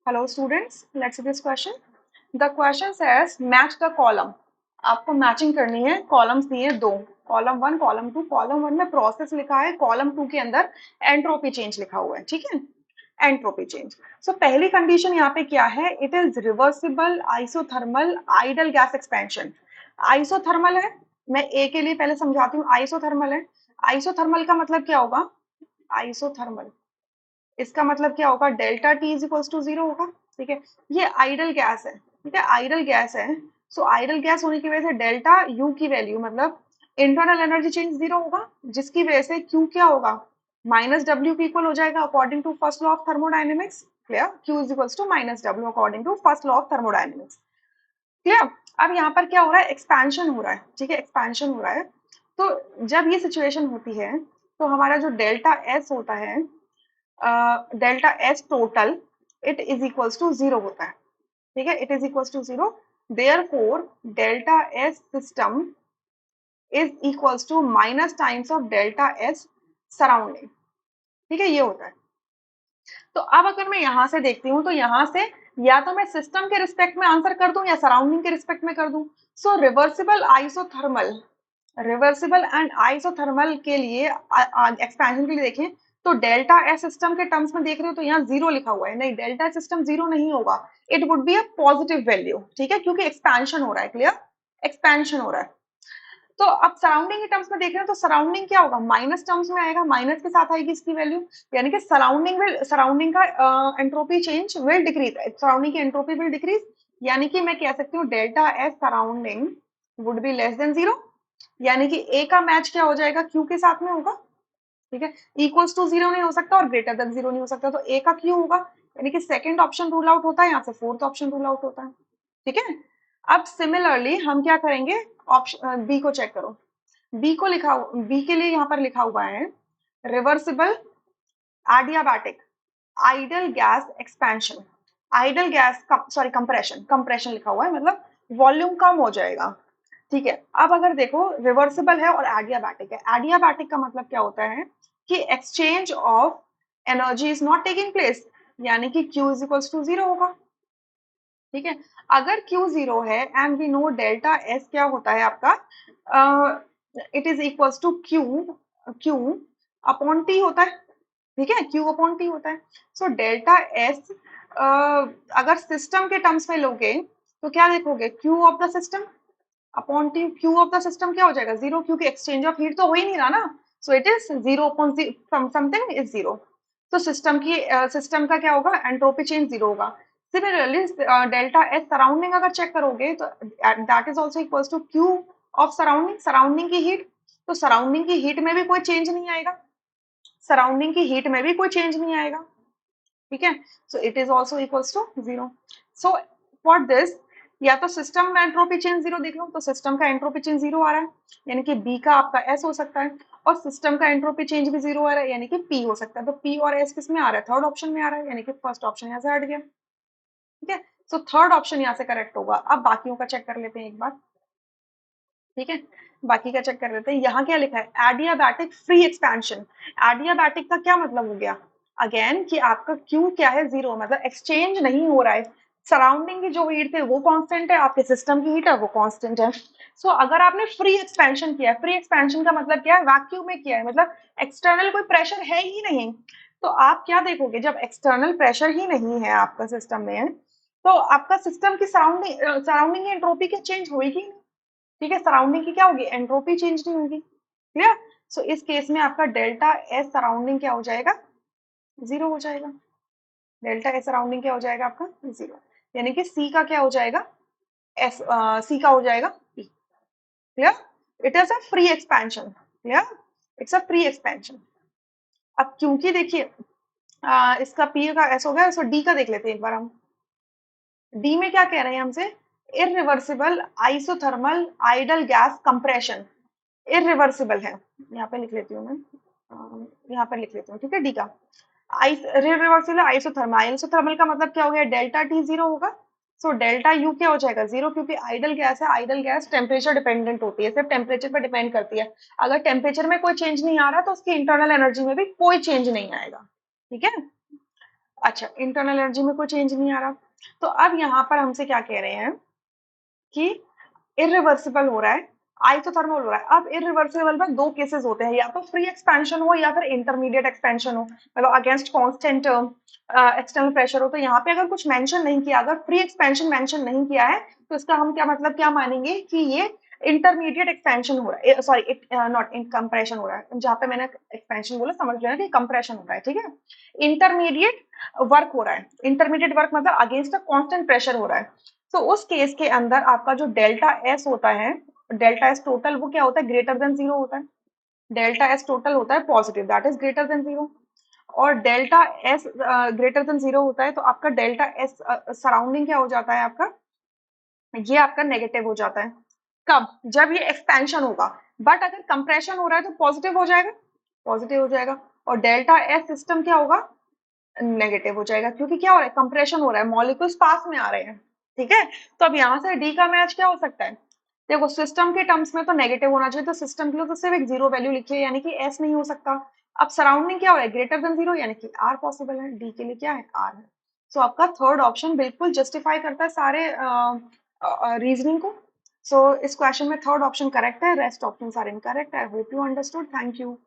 Hello students, let's see this question. The question says match the column. आपको matching करनी है, columns दिए दो, column one column to. Column one में process लिखा है, कॉलम टू के अंदर एंट्रोपी चेंज लिखा हुआ है, ठीक है। Entropy change. सो पहली कंडीशन यहाँ पे क्या है, it is reversible isothermal idol gas expansion. Isothermal है, मैं ए के लिए पहले समझाती हूँ। आइसोथर्मल है, आइसोथर्मल का मतलब क्या होगा, आइसोथर्मल इसका मतलब क्या होगा, delta T is equals to zero होगा, ठीक है। ये आइडल गैस है, ठीक है, आइडल गैस है। सो आइडल गैस होने की वजह से डेल्टा यू की वैल्यू मतलब इंटरनल एनर्जी चेंज जीरो होगा, जिसकी वजह से क्यू क्या होगा, माइनस डब्ल्यू की इक्वल हो जाएगा according to first law of thermodynamics. Clear, Q is equals to minus W according to first law of thermodynamics. Clear. अब यहाँ पर क्या हो रहा है, एक्सपेंशन हो रहा है, ठीक है, एक्सपेंशन हो रहा है। तो जब ये सिचुएशन होती है तो हमारा जो डेल्टा एस होता है, delta S total, it is equals to zero होता है, ठीक है, it is equals to zero. Therefore delta S system is equals to minus times of delta S surrounding, ठीक है, ये होता है। तो अब अगर मैं यहां से देखती हूँ तो यहां से या तो मैं सिस्टम के रिस्पेक्ट में आंसर कर दूं या सराउंडिंग के रिस्पेक्ट में कर दूं। So reversible isothermal, reversible and isothermal के लिए एक्सपेंशन के लिए देखें तो डेल्टा एस सिस्टम के टर्म्स में देख रहे हो तो यहाँ जीरो लिखा हुआ है, नहीं डेल्टा सिस्टम जीरो नहीं होगा, it would be a positive value, ठीक है, क्योंकि एक्सपेंशन हो रहा है। क्लियर, एक्सपेंशन हो रहा है। तो अब सराउंडिंग के टर्म्स में देख रहे हो तो सराउंडिंग क्या होगा, माइनस टर्म्स में आएगा, माइनस के साथ आएगी इसकी वैल्यू, यानी कि सराउंडिंग का entropy change will decrease, surrounding की एंट्रोपी विल डिक्रीज। यानी कि मैं कह सकती हूँ delta S surrounding would be less than zero, यानी कि ए का मैच क्या हो जाएगा, क्यू के साथ में होगा, ठीक है। इक्वल्स टू जीरो नहीं हो सकता और ग्रेटर देन जीरो नहीं हो सकता, तो ए का क्यू होगा, यानी कि सेकंड ऑप्शन रूल आउट होता है, यहाँ से फोर्थ ऑप्शन रूल आउट होता है, ठीक है। अब सिमिलरली हम क्या करेंगे, ऑप्शन बी को चेक करो। बी को लिखा, बी के लिए यहाँ पर लिखा हुआ है reversible adiabatic idol gas expansion, idol gas sorry compression, compression लिखा हुआ है, मतलब वॉल्यूम कम हो जाएगा, ठीक है। अब अगर देखो रिवर्सिबल है और एडियाबैटिक है, एडियाबैटिक का मतलब क्या होता है कि exchange of energy is not taking place, यानी कि Q is equals to zero होगा, ठीक है। अगर Q जीरो है and we know delta S क्या होता है आपका, it is equals to Q upon T होता है, ठीक है, क्यू अपॉन टी होता है। सो डेल्टा एस अगर सिस्टम के टर्म्स में लोगे तो क्या देखोगे, Q of the system upon T, Q of the system क्या हो जाएगा, जीरो, क्योंकि एक्सचेंज ऑफ हीट तो हो ही नहीं रहा ना। So it is zero upon something is zero. तो सिस्टम की सिस्टम का क्या होगा, एंट्रोपी चेंज जीरो होगा। सिमिलरली डेल्टा एस सराउंडिंग अगर चेक करोगे तो that is also equals to Q of surrounding, surrounding की हीट। तो सराउंडिंग की हीट में भी कोई चेंज नहीं आएगा, सराउंडिंग की हीट में भी कोई चेंज नहीं आएगा, ठीक है। So it is also equals to zero. So for this, या तो सिस्टम में एंट्रोपी चेंज जीरो देख लो, तो सिस्टम का एंट्रोपी चेंज जीरो आ रहा है, यानी कि बी का आपका एस हो सकता है, और सिस्टम का एंट्रोपी चेंज भी जीरो आ रहा है, यानी कि पी हो सकता है। तो पी और एस किस में आ रहा है, थर्ड ऑप्शन में आ रहा है, यानी कि फर्स्ट ऑप्शन यहाँ से हट गया, ठीक है। सो थर्ड ऑप्शन यहाँ से करेक्ट होगा। अब बाकियों का चेक कर लेते हैं एक बार, ठीक है, बाकी का चेक कर लेते हैं। यहाँ क्या लिखा है, एडियाबैटिक फ्री एक्सपेंशन। एडियाबैटिक का क्या मतलब हो गया, अगेन कि आपका क्यू क्या है, जीरो, मतलब एक्सचेंज नहीं हो रहा है, सराउंडिंग की जो हीट है वो कांस्टेंट है, आपके सिस्टम की हीट है वो कांस्टेंट है। सो अगर आपने फ्री एक्सपेंशन किया है, फ्री एक्सपेंशन का मतलब क्या है, वैक्यूम में किया है, मतलब एक्सटर्नल कोई प्रेशर है ही नहीं। तो आप क्या देखोगे, जब एक्सटर्नल प्रेशर ही नहीं है आपका सिस्टम में, तो आपका सिस्टम की सराउंडिंग सराउंडिंग एंट्रोपी की चेंज होगी, ठीक है, सराउंडिंग की क्या होगी, एंट्रोपी चेंज नहीं होगी। क्लियर। सो इस केस में आपका डेल्टा एस सराउंडिंग क्या हो जाएगा, जीरो हो जाएगा। डेल्टा एस सराउंडिंग क्या हो जाएगा आपका, जीरो, यानी कि सी का क्या हो जाएगा, एस सी का हो जाएगा P. Clear, it is a free expansion. Clear, it's a free expansion. अब क्योंकि देखिए इसका पी का एस हो गया, सो डी का देख लेते हैं एक बार हम। डी में क्या कह रहे हैं हमसे, irreversible isothermal idol gas compression, irreversible है, यहाँ पे लिख लेती हूँ मैं, यहाँ पर लिख लेती हूँ, ठीक है, डी का इरिवर्सिबल आइसोथर्मल, आइसोथर्मल का मतलब क्या हो गया, डेल्टा टी जीरो होगा। सो डेल्टा यू क्या हो जाएगा, जीरो, क्योंकि आइडल गैस है, आइडल गैस टेम्परेचर डिपेंडेंट होती है, सिर्फ टेम्परेचर पर डिपेंड करती है। अगर टेम्परेचर में कोई चेंज नहीं आ रहा तो उसकी इंटरनल एनर्जी में भी कोई चेंज नहीं आएगा, ठीक है। अच्छा, इंटरनल एनर्जी में कोई चेंज नहीं आ रहा। तो अब यहाँ पर हमसे क्या कह रहे हैं कि इरिवर्सिबल हो रहा है, आइसोथर्मल हो रहा है। अब इरिवर्सिबल में दो केसेस होते हैं, या तो फ्री एक्सपेंशन हो या फिर इंटरमीडिएट एक्सपेंशन हो, मतलब अगेंस्ट कांस्टेंट एक्सटर्नल प्रेशर हो। तो यहाँ पे अगर कुछ मेंशन नहीं किया, अगर फ्री एक्सपेंशन मेंशन नहीं किया है, तो इसका हम क्या मतलब क्या मानेंगे कि ये इंटरमीडिएट एक्सपेंशन हो रहा है, सॉरी नॉट इन कंप्रेशन हो रहा है। जहाँ पे मैंने एक्सपेंशन बोला समझ लेना कि कंप्रेशन हो रहा है, ठीक है। इंटरमीडिएट वर्क हो रहा है, इंटरमीडिएट वर्क मतलब अगेंस्ट अ कांस्टेंट प्रेशर हो रहा है। तो उस केस के अंदर आपका जो डेल्टा एस होता है, डेल्टा एस टोटल, वो क्या होता है, ग्रेटर देन जीरो होता है। डेल्टा एस टोटल होता है positive, that is greater than zero. और delta S greater than zero होता है तो आपका डेल्टा एस सराउंडिंग क्या हो जाता है आपका, ये आपका नेगेटिव हो जाता है। कब, जब ये एक्सपेंशन होगा। बट अगर कंप्रेशन हो रहा है तो पॉजिटिव हो जाएगा, पॉजिटिव हो जाएगा। और डेल्टा एस सिस्टम क्या होगा, नेगेटिव हो जाएगा, क्योंकि क्या हो रहा है, कंप्रेशन हो रहा है, मॉलिक्यूल्स पास में आ रहे हैं, ठीक है। तो अब यहाँ से डी का मैच क्या हो सकता है, देखो सिस्टम के टर्म्स में तो नेगेटिव होना चाहिए, तो सिस्टम के लिए तो सिर्फ एक जीरो वैल्यू लिखिए, यानी कि एस नहीं हो सकता। अब सराउंडिंग क्या हो रहा है, ग्रेटर देन जीरो, यानी कि आर पॉसिबल है, डी के लिए क्या है, आर है। सो आपका थर्ड ऑप्शन बिल्कुल जस्टिफाई करता है सारे रीजनिंग को। सो इस क्वेश्चन में थर्ड ऑप्शन करेक्ट है, rest option are incorrect. I hope you understood, thank you.